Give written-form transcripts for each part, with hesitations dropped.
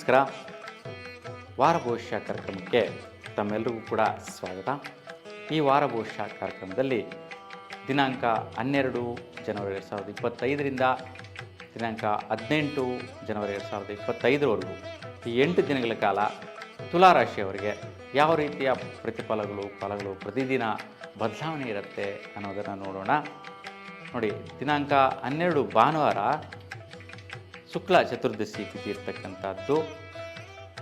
ನಮಸ್ಕಾರ. ವಾರ ಭವಿಷ್ಯ ಕಾರ್ಯಕ್ರಮಕ್ಕೆ ತಮ್ಮೆಲ್ಲರಿಗೂ ಕೂಡ ಸ್ವಾಗತ. ಈ ವಾರ ಭವಿಷ್ಯ ಕಾರ್ಯಕ್ರಮದಲ್ಲಿ ದಿನಾಂಕ 12 ಜನವರಿ 2025ರಿಂದ ದಿನಾಂಕ 18 ಜನವರಿ 2025ರವರೆಗೂ ಈ 8 ದಿನಗಳ ಕಾಲ ತುಲಾರಾಶಿಯವರಿಗೆ ಯಾವ ರೀತಿಯ ಫಲಗಳು ಪ್ರತಿದಿನ ಬದಲಾವಣೆ ಇರುತ್ತೆ ಅನ್ನೋದನ್ನು ನೋಡೋಣ. ನೋಡಿ, ದಿನಾಂಕ 12 ಭಾನುವಾರ ಶುಕ್ಲ ಚತುರ್ದಶಿ ತಿಥಿ ಇರ್ತಕ್ಕಂಥದ್ದು,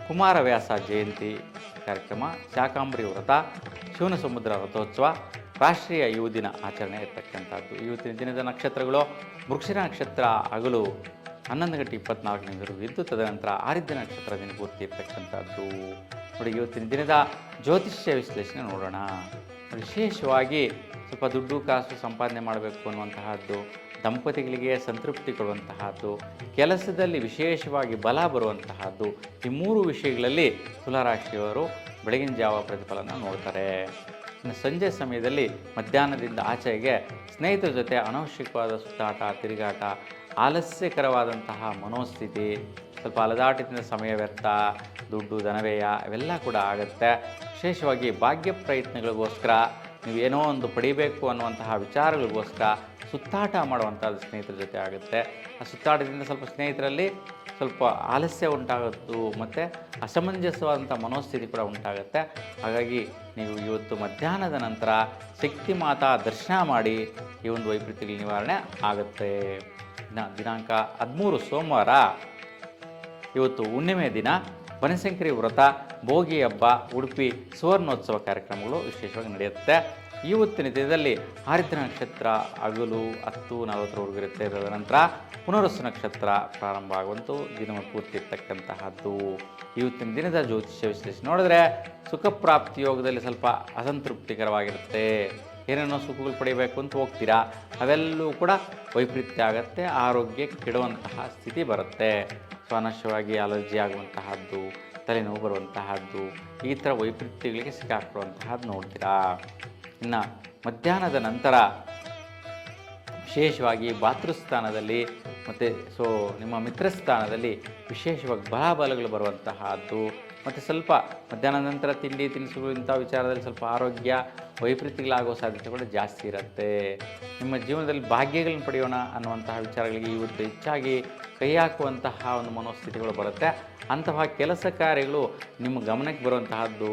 ಕುಮಾರವ್ಯಾಸ ಜಯಂತಿ ಕಾರ್ಯಕ್ರಮ, ಶಾಕಾಂಬರಿ ವ್ರತ, ಶಿವನ ಸಮುದ್ರ ರಥೋತ್ಸವ, ರಾಷ್ಟ್ರೀಯ ಯುವ ದಿನ ಆಚರಣೆ ಇರ್ತಕ್ಕಂಥದ್ದು. ಇವತ್ತಿನ ದಿನದ ನಕ್ಷತ್ರಗಳು ಮೃಗಶಿರ ನಕ್ಷತ್ರ ಹಗಲು 11:24 ಇದ್ದು, ತದನಂತರ ಆರಿದ್ದ ನಕ್ಷತ್ರ ದಿನಪೂರ್ತಿ ಇರ್ತಕ್ಕಂಥದ್ದು. ನೋಡಿ, ಇವತ್ತಿನ ದಿನದ ಜ್ಯೋತಿಷ್ಯ ವಿಶ್ಲೇಷಣೆ ನೋಡೋಣ. ವಿಶೇಷವಾಗಿ ಸ್ವಲ್ಪ ದುಡ್ಡು ಕಾಸು ಸಂಪಾದನೆ ಮಾಡಬೇಕು ಅನ್ನುವಂತಹದ್ದು, ದಂಪತಿಗಳಿಗೆ ಸಂತೃಪ್ತಿ ಕೊಡುವಂತಹದ್ದು, ಕೆಲಸದಲ್ಲಿ ವಿಶೇಷವಾಗಿ ಬಲ ಬರುವಂತಹದ್ದು, ಈ 3 ವಿಷಯಗಳಲ್ಲಿ ತುಲಾರಾಶಿಯವರು ಬೆಳಗಿನ ಜಾವ ಪ್ರತಿಫಲನ ನೋಡ್ತಾರೆ. ಇನ್ನು ಸಂಜೆ ಸಮಯದಲ್ಲಿ ಮಧ್ಯಾಹ್ನದಿಂದ ಆಚೆಗೆ ಸ್ನೇಹಿತರ ಜೊತೆ ಅನವಶ್ಯಕವಾದ ಸುತ್ತಾಟ, ತಿರುಗಾಟ, ಆಲಸ್ಯಕರವಾದಂತಹ ಮನೋಸ್ಥಿತಿ, ಸ್ವಲ್ಪ ಅಲದಾಟದಿಂದ ಸಮಯ ವ್ಯರ್ಥ, ದುಡ್ಡು ಧನವ್ಯಯ ಇವೆಲ್ಲ ಕೂಡ ಆಗುತ್ತೆ. ವಿಶೇಷವಾಗಿ ಭಾಗ್ಯ ಪ್ರಯತ್ನಗಳಿಗೋಸ್ಕರ ನೀವೇನೋ ಒಂದು ಪಡಿಬೇಕು ಅನ್ನುವಂತಹ ವಿಚಾರಗಳಿಗೋಸ್ಕರ ಸುತ್ತಾಟ ಮಾಡುವಂಥದ್ದು ಸ್ನೇಹಿತರ ಜೊತೆ ಆಗುತ್ತೆ. ಆ ಸುತ್ತಾಟದಿಂದ ಸ್ವಲ್ಪ ಸ್ನೇಹಿತರಲ್ಲಿ ಸ್ವಲ್ಪ ಆಲಸ್ಯ ಉಂಟಾಗುತ್ತು ಮತ್ತು ಅಸಮಂಜಸವಾದಂಥ ಮನೋಸ್ಥಿತಿ ಕೂಡ ಉಂಟಾಗುತ್ತೆ. ಹಾಗಾಗಿ ನೀವು ಇವತ್ತು ಮಧ್ಯಾಹ್ನದ ನಂತರ ಶಕ್ತಿ ಮಾತಾ ದರ್ಶನ ಮಾಡಿ ಈ ಒಂದು ವೈಪರೀತ್ಯಗಳ ನಿವಾರಣೆ ಆಗುತ್ತೆ. ದಿನಾಂಕ 13 ಸೋಮವಾರ, ಇವತ್ತು ಹುಣ್ಣಿಮೆ ದಿನ, ಬನಶಂಕರಿ ವ್ರತ, ಭೋಗಿ ಹಬ್ಬ, ಉಡುಪಿ ಸುವರ್ಣೋತ್ಸವ ಕಾರ್ಯಕ್ರಮಗಳು ವಿಶೇಷವಾಗಿ ನಡೆಯುತ್ತೆ. ಇವತ್ತಿನ ದಿನದಲ್ಲಿ ಆರಿದ್ರ ನಕ್ಷತ್ರ ಹಗಲು 10:40 ಇರುತ್ತೆ. ತದನಂತರ ಪುನರ್ವಸು ನಕ್ಷತ್ರ ಪ್ರಾರಂಭ ಆಗುವಂತೂ ದಿನ ಪೂರ್ತಿ ಇರ್ತಕ್ಕಂತಹದ್ದು. ಇವತ್ತಿನ ದಿನದ ಜ್ಯೋತಿಷ್ಯ ವಿಶ್ಲೇಷಣೆ ನೋಡಿದ್ರೆ ಸುಖಪ್ರಾಪ್ತಿ ಯೋಗದಲ್ಲಿ ಸ್ವಲ್ಪ ಅಸಂತೃಪ್ತಿಕರವಾಗಿರುತ್ತೆ. ಏನೇನೋ ಸುಖಗಳು ಪಡಿಬೇಕು ಅಂತ ಹೋಗ್ತೀರಾ, ಅವೆಲ್ಲವೂ ಕೂಡ ವೈಪರೀತ್ಯ ಆಗುತ್ತೆ. ಆರೋಗ್ಯ ಕೆಡುವಂತಹ ಸ್ಥಿತಿ ಬರುತ್ತೆ. ಅನವಶ್ಯವಾಗಿ ಅಲರ್ಜಿ ಆಗುವಂತಹದ್ದು, ತಲೆನೋವು ಬರುವಂತಹದ್ದು, ಈ ಥರ ವೈಪರೀತ್ಯಗಳಿಗೆ ಸಿಕ್ಕಾಕೊಳ್ಳುವಂತಹದ್ದು ನೋಡ್ತೀರಾ. ಇನ್ನು ಮಧ್ಯಾಹ್ನದ ನಂತರ ವಿಶೇಷವಾಗಿ ಭಾತೃಸ್ಥಾನದಲ್ಲಿ ಮತ್ತು ನಿಮ್ಮ ಮಿತ್ರಸ್ಥಾನದಲ್ಲಿ ವಿಶೇಷವಾಗಿ ಬಲಾಬಲಗಳು ಬರುವಂತಹದ್ದು, ಮತ್ತು ಸ್ವಲ್ಪ ಮಧ್ಯಾಹ್ನದ ನಂತರ ತಿಂಡಿ ತಿನಿಸುಗಳು ಇಂಥ ವಿಚಾರದಲ್ಲಿ ಸ್ವಲ್ಪ ಆರೋಗ್ಯ ವೈಪರೀತ್ಯಗಳಾಗೋ ಸಾಧ್ಯತೆ ಕೂಡ ಜಾಸ್ತಿ ಇರುತ್ತೆ. ನಿಮ್ಮ ಜೀವನದಲ್ಲಿ ಭಾಗ್ಯಗಳನ್ನು ಪಡೆಯೋಣ ಅನ್ನುವಂತಹ ವಿಚಾರಗಳಿಗೆ ಇವತ್ತು ಹೆಚ್ಚಾಗಿ ಕೈ ಹಾಕುವಂತಹ ಒಂದು ಮನೋಸ್ಥಿತಿಗಳು ಬರುತ್ತೆ. ಅಂತಹ ಕೆಲಸ ಕಾರ್ಯಗಳು ನಿಮ್ಮ ಗಮನಕ್ಕೆ ಬರುವಂತಹದ್ದು,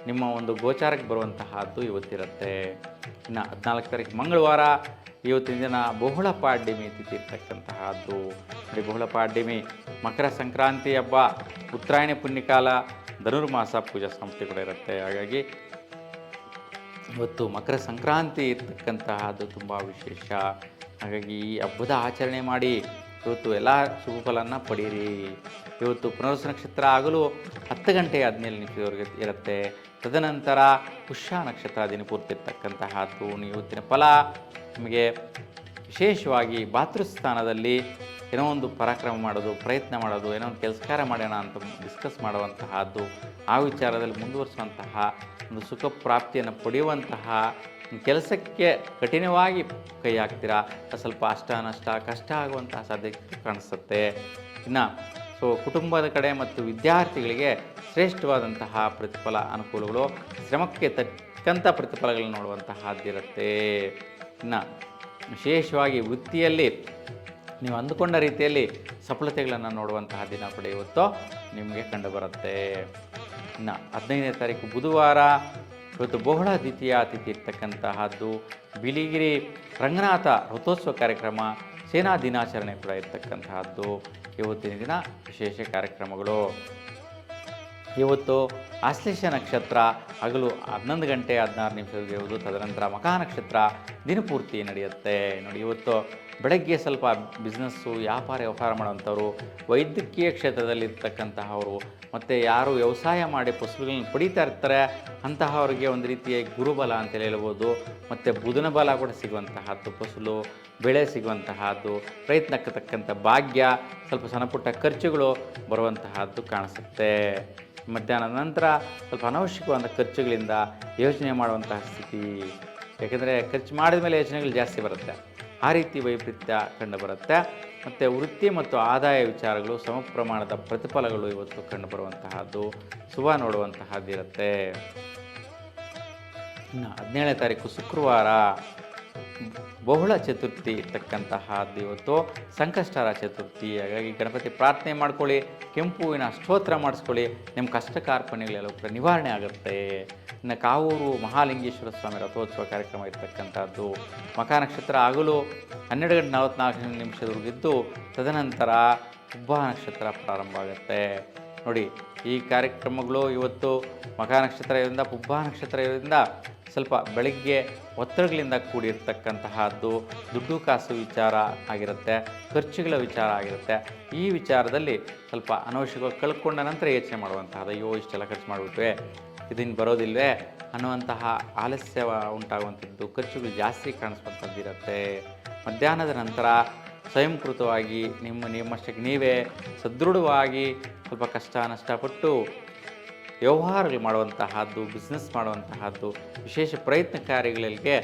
ನಿಮ್ಮ ಒಂದು ಗೋಚಾರಕ್ಕೆ ಬರುವಂತಹದ್ದು ಇವತ್ತಿರುತ್ತೆ. ಇನ್ನು 14 ತಾರೀಕು ಮಂಗಳವಾರ, ಇವತ್ತಿನ ದಿನ ಬಹುಳ ಪಾಡ್ಯಮಿ ತಿಥಿ ಇರ್ತಕ್ಕಂತಹದ್ದು. ಬಹುಳ ಪಾಡ್ಯಮಿ, ಮಕರ ಸಂಕ್ರಾಂತಿ ಹಬ್ಬ, ಉತ್ತರಾಯಣ ಪುಣ್ಯಕಾಲ, ಧನುರ್ಮಾಸ ಪೂಜಾ ಸಂಸ್ಥೆ ಕೂಡ ಇರುತ್ತೆ. ಹಾಗಾಗಿ ಇವತ್ತು ಮಕರ ಸಂಕ್ರಾಂತಿ ಇರ್ತಕ್ಕಂತಹದ್ದು ತುಂಬ ವಿಶೇಷ. ಹಾಗಾಗಿ ಈ ಹಬ್ಬದ ಆಚರಣೆ ಮಾಡಿ ಇವತ್ತು ಎಲ್ಲ ಶುಭಫಲನ ಪಡೀರಿ. ಇವತ್ತು ಪುನರ್ವಸು ನಕ್ಷತ್ರ ಆಗಲು 10:17 ಇರುತ್ತೆ. ತದನಂತರ ಪುಷ್ಯ ನಕ್ಷತ್ರ ದಿನಪೂರ್ತಿ ಇರ್ತಕ್ಕಂತಹದ್ದು. ಇವತ್ತಿನ ಫಲ ನಿಮಗೆ ವಿಶೇಷವಾಗಿ ಭಾತೃಸ್ಥಾನದಲ್ಲಿ ಏನೋ ಒಂದು ಪರಾಕ್ರಮ ಮಾಡೋದು, ಪ್ರಯತ್ನ ಮಾಡೋದು, ಏನೋ ಒಂದು ಕೆಲಸ ಕಾರ್ಯ ಮಾಡೋಣ ಅಂತ ಡಿಸ್ಕಸ್ ಮಾಡುವಂತಹದ್ದು, ಆ ವಿಚಾರದಲ್ಲಿ ಮುಂದುವರಿಸುವಂತಹ ಒಂದು ಸುಖ ಪ್ರಾಪ್ತಿಯನ್ನು ಪಡೆಯುವಂತಹ ಕೆಲಸಕ್ಕೆ ಕಠಿಣವಾಗಿ ಕೈ ಹಾಕ್ತೀರಾ. ಸ್ವಲ್ಪ ನಷ್ಟ ಕಷ್ಟ ಆಗುವಂತಹ ಸಾಧ್ಯತೆ ಕಾಣಿಸುತ್ತೆ. ಇನ್ನು ಕುಟುಂಬದ ಕಡೆ ಮತ್ತು ವಿದ್ಯಾರ್ಥಿಗಳಿಗೆ ಶ್ರೇಷ್ಠವಾದಂತಹ ಪ್ರತಿಫಲ ಅನುಕೂಲಗಳು, ಶ್ರಮಕ್ಕೆ ತಕ್ಕಂಥ ಪ್ರತಿಫಲಗಳನ್ನು ನೋಡುವಂತಹದ್ದಿರುತ್ತೆ. ಇನ್ನು ವಿಶೇಷವಾಗಿ ವೃತ್ತಿಯಲ್ಲಿ ನೀವು ಅಂದುಕೊಂಡ ರೀತಿಯಲ್ಲಿ ಸಫಲತೆಗಳನ್ನು ನೋಡುವಂತಹ ದಿನ ಕೂಡ ಇವತ್ತು ನಿಮಗೆ ಕಂಡುಬರುತ್ತೆ. ಇನ್ನು 15ನೇ ತಾರೀಕು ಬುಧವಾರ, ಇವತ್ತು ಬಹುಳ ದ್ವಿತೀಯ ತಿಥಿ ಇರ್ತಕ್ಕಂತಹದ್ದು, ಬಿಳಿಗಿರಿ ರಂಗನಾಥ ರಥೋತ್ಸವ ಕಾರ್ಯಕ್ರಮ, ಸೇನಾ ದಿನಾಚರಣೆ ಕೂಡ ಇರ್ತಕ್ಕಂತಹದ್ದು. ಇವತ್ತಿನ ದಿನ ವಿಶೇಷ ಕಾರ್ಯಕ್ರಮಗಳು. ಇವತ್ತು ಆಶ್ಲೇಷ ನಕ್ಷತ್ರ ಹಗಲು 11:16 ಇರುವುದು. ತದನಂತರ ಮಖಾ ನಕ್ಷತ್ರ ದಿನಪೂರ್ತಿ ನಡೆಯುತ್ತೆ. ನೋಡಿ, ಇವತ್ತು ಬೆಳಗ್ಗೆ ಸ್ವಲ್ಪ ಬಿಸ್ನೆಸ್ಸು ವ್ಯಾಪಾರ ಮಾಡುವಂಥವ್ರು, ವೈದ್ಯಕೀಯ ಕ್ಷೇತ್ರದಲ್ಲಿ ಇರ್ತಕ್ಕಂತಹವರು, ಮತ್ತು ಯಾರು ವ್ಯವಸಾಯ ಮಾಡಿ ಫಸಲುಗಳನ್ನು ಪಡೀತಾ ಇರ್ತಾರೆ ಅಂತಹವರಿಗೆ ಒಂದು ರೀತಿಯ ಗುರುಬಲ ಅಂತೇಳಿ ಹೇಳ್ಬೋದು. ಮತ್ತು ಬುಧನ ಬಲ ಕೂಡ ಸಿಗುವಂತಹದ್ದು, ಫಸಲು ಬೆಳೆ ಸಿಗುವಂತಹದ್ದು, ಪ್ರಯತ್ನಕ್ಕೆ ತಕ್ಕಂಥ ಭಾಗ್ಯ, ಸ್ವಲ್ಪ ಸಣ್ಣ ಪುಟ್ಟ ಖರ್ಚುಗಳು ಬರುವಂತಹದ್ದು ಕಾಣಿಸುತ್ತೆ. ಮಧ್ಯಾಹ್ನದ ನಂತರ ಸ್ವಲ್ಪ ಅನವಶ್ಯಕವಾದ ಖರ್ಚುಗಳಿಂದ ಯೋಚನೆ ಮಾಡುವಂತಹ ಸ್ಥಿತಿ, ಯಾಕೆಂದರೆ ಖರ್ಚು ಮಾಡಿದ ಮೇಲೆ ಯೋಚನೆಗಳು ಜಾಸ್ತಿ ಬರುತ್ತೆ. ಆ ರೀತಿ ವೈಪರೀತ್ಯ ಕಂಡುಬರುತ್ತೆ. ಮತ್ತು ವೃತ್ತಿ ಮತ್ತು ಆದಾಯ ವಿಚಾರಗಳು ಸಮ ಪ್ರಮಾಣದ ಪ್ರತಿಫಲಗಳು ಇವತ್ತು ಕಂಡುಬರುವಂತಹದ್ದು, ಶುಭ ನೋಡುವಂತಹದ್ದಿರುತ್ತೆ. ಇನ್ನು 17ನೇ ತಾರೀಕು ಶುಕ್ರವಾರ ಬಹುಳ ಚತುರ್ಥಿ ಇರ್ತಕ್ಕಂತಹದ್ದು ಇವತ್ತು, ಸಂಕಷ್ಟಹರ ಚತುರ್ಥಿ. ಹಾಗಾಗಿ ಗಣಪತಿ ಪ್ರಾರ್ಥನೆ ಮಾಡ್ಕೊಳ್ಳಿ, ಕೆಂಪು ಹೂವಿನ ಸ್ತೋತ್ರ ಮಾಡಿಸ್ಕೊಳ್ಳಿ, ನಿಮ್ಮ ಕಷ್ಟ ಕಾರ್ಪಣ್ಯಗಳೆಲ್ಲ ಕೂಡ ನಿವಾರಣೆ ಆಗುತ್ತೆ. ಇನ್ನು ಕಾವೂರು ಮಹಾಲಿಂಗೇಶ್ವರ ಸ್ವಾಮಿ ರಥೋತ್ಸವ ಕಾರ್ಯಕ್ರಮ ಇರ್ತಕ್ಕಂಥದ್ದು ಮಖ ನಕ್ಷತ್ರ ಹಗಲು 12:44 ತದನಂತರ ಹುಬ್ಬ ನಕ್ಷತ್ರ ಪ್ರಾರಂಭ ಆಗುತ್ತೆ. ನೋಡಿ, ಈ ಕಾರ್ಯಕ್ರಮಗಳು ಇವತ್ತು ಮಖ ನಕ್ಷತ್ರ ಇರೋದ್ರಿಂದ, ಪುಬ್ಬ ನಕ್ಷತ್ರ ಇರೋದ್ರಿಂದ ಸ್ವಲ್ಪ ಬೆಳಗ್ಗೆ ಒತ್ತಡಗಳಿಂದ ಕೂಡಿರ್ತಕ್ಕಂತಹದ್ದು, ದುಡ್ಡು ಕಾಸು ವಿಚಾರ ಆಗಿರುತ್ತೆ, ಖರ್ಚುಗಳ ವಿಚಾರ ಆಗಿರುತ್ತೆ. ಈ ವಿಚಾರದಲ್ಲಿ ಸ್ವಲ್ಪ ಅನವಶ್ಯಕವಾಗಿ ಕಳ್ಕೊಂಡ ನಂತರ ಯೋಚನೆ ಮಾಡುವಂತಹದ್ದು, ಅಯ್ಯೋ ಇಷ್ಟೆಲ್ಲ ಖರ್ಚು ಮಾಡಿಬಿಟ್ವೆ, ಇದನ್ನು ಬರೋದಿಲ್ವೇ ಅನ್ನುವಂತಹ ಆಲಸ್ಯ ಉಂಟಾಗುವಂಥದ್ದು, ಖರ್ಚುಗಳು ಜಾಸ್ತಿ ಕಾಣಿಸುವಂಥದ್ದಿರುತ್ತೆ. ಮಧ್ಯಾಹ್ನದ ನಂತರ ಸ್ವಯಂಕೃತವಾಗಿ ನಿಮ್ಮಷ್ಟಕ್ಕೆ ನೀವೇ ಸದೃಢವಾಗಿ ಸ್ವಲ್ಪ ಕಷ್ಟ ನಷ್ಟಪಟ್ಟು ವ್ಯವಹಾರಗಳು ಮಾಡುವಂತಹದ್ದು, ಬಿಸ್ನೆಸ್ ಮಾಡುವಂತಹದ್ದು, ವಿಶೇಷ ಪ್ರಯತ್ನ ಕಾರ್ಯಗಳಿಗೆ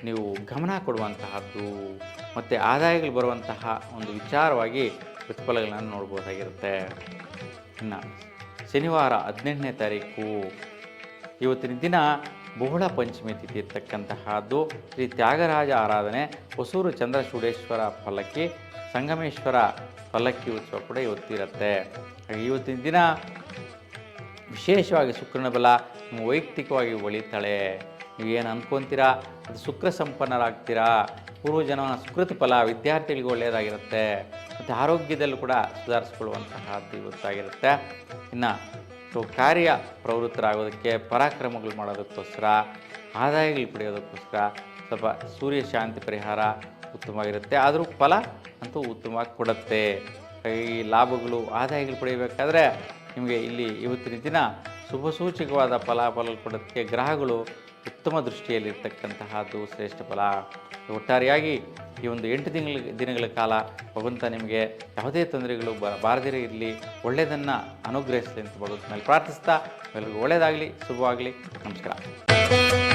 ನೀವು ಗಮನ ಕೊಡುವಂತಹದ್ದು ಮತ್ತು ಆದಾಯಗಳು ಬರುವಂತಹ ಒಂದು ವಿಚಾರವಾಗಿ ಪ್ರತಿಫಲಗಳನ್ನು ನೋಡ್ಬೋದಾಗಿರುತ್ತೆ. ಇನ್ನು ಶನಿವಾರ 18ನೇ ತಾರೀಕು ಇವತ್ತಿನ ದಿನ ಬಹುಳ ಪಂಚಮಿ ತಿಥಿ ಇರ್ತಕ್ಕಂತಹದ್ದು. ಶ್ರೀ ತ್ಯಾಗರಾಜ ಆರಾಧನೆ, ಹೊಸೂರು ಚಂದ್ರಚೂಡೇಶ್ವರ ಪಲ್ಲಕ್ಕಿ, ಸಂಗಮೇಶ್ವರ ಪಲ್ಲಕ್ಕಿ ಉತ್ಸವ ಕೂಡ ಇವತ್ತಿರುತ್ತೆ. ಇವತ್ತಿನ ದಿನ ವಿಶೇಷವಾಗಿ ಶುಕ್ರನ ಬಲ ನಿಮ್ಮ ವೈಯಕ್ತಿಕವಾಗಿ ಒಳಿತಾಳೆ. ನೀವೇನು ಅಂದ್ಕೊತೀರಾ ಅದು ಶುಕ್ರ ಸಂಪನ್ನರಾಗ್ತೀರಾ. ಪೂರ್ವಜನ್ಮನ ಸುಕೃತ ಫಲ ವಿದ್ಯಾರ್ಥಿಗಳಿಗೆ ಒಳ್ಳೆಯದಾಗಿರುತ್ತೆ. ಮತ್ತು ಆರೋಗ್ಯದಲ್ಲೂ ಕೂಡ ಸುಧಾರಿಸ್ಕೊಳ್ಳುವಂತಹದ್ದು ಇವತ್ತಾಗಿರುತ್ತೆ. ಇನ್ನು ಕಾರ್ಯ ಪ್ರವೃತ್ತರಾಗೋದಕ್ಕೆ, ಪರಾಕ್ರಮಗಳು ಮಾಡೋದಕ್ಕೋಸ್ಕರ, ಆದಾಯಗಳು ಪಡೆಯೋದಕ್ಕೋಸ್ಕರ ಸ್ವಲ್ಪ ಸೂರ್ಯ ಶಾಂತಿ ಪರಿಹಾರ ಉತ್ತಮವಾಗಿರುತ್ತೆ. ಆದರೂ ಫಲ ಅಂತೂ ಉತ್ತಮವಾಗಿ ಕೊಡುತ್ತೆ. ಈ ಲಾಭಗಳು ಆದಾಯಗಳು ಪಡೆಯಬೇಕಾದ್ರೆ ನಿಮಗೆ ಇಲ್ಲಿ ಇವತ್ತಿನ ದಿನ ಶುಭ ಸೂಚಕವಾದ ಫಲಾಫಲ ಕೊಡೋದಕ್ಕೆ ಗ್ರಹಗಳು ಉತ್ತಮ ದೃಷ್ಟಿಯಲ್ಲಿರ್ತಕ್ಕಂತಹದ್ದು ಶ್ರೇಷ್ಠ ಫಲ. ಒಟ್ಟಾರೆಯಾಗಿ ಈ ಒಂದು 8 ದಿನಗಳ ಕಾಲ ಭಗವಂತ ನಿಮಗೆ ಯಾವುದೇ ತೊಂದರೆಗಳು ಬಾರದಿರೇ ಇರಲಿ, ಒಳ್ಳೆಯದನ್ನು ಅನುಗ್ರಹಿಸಲಿ ಅಂತ ಭಗವಂತನಲ್ಲಿ ಪ್ರಾರ್ಥಿಸ್ತಾ ಎಲ್ಲರಿಗೂ ಒಳ್ಳೆಯದಾಗಲಿ, ಶುಭವಾಗಲಿ. ನಮಸ್ಕಾರ.